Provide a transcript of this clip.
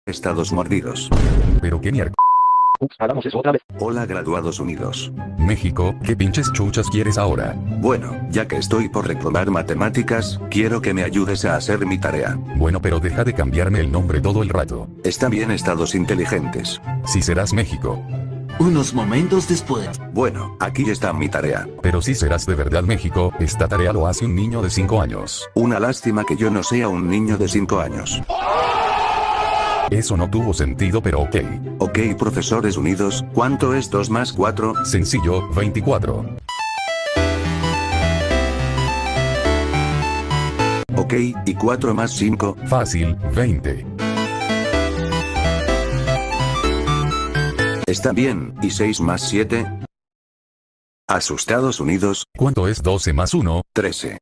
Estados mordidos. Pero qué mierda. Ups, hagamos eso otra vez. Hola graduados unidos. México, ¿qué pinches chuchas quieres ahora? Bueno, ya que estoy por reprobar matemáticas, quiero que me ayudes a hacer mi tarea. Bueno, pero deja de cambiarme el nombre todo el rato. Está bien, estados inteligentes. Si serás México. Unos momentos después. Bueno, aquí está mi tarea. Pero si serás de verdad México, esta tarea lo hace un niño de 5 años. Una lástima que yo no sea un niño de 5 años. Eso no tuvo sentido, pero ok. Ok, profesores unidos, ¿cuánto es 2 más 4? Sencillo, 24. Ok, ¿y 4 más 5? Fácil, 20. Está bien, ¿y 6 más 7? Asustados unidos, ¿Cuánto es 12 más 1? 13.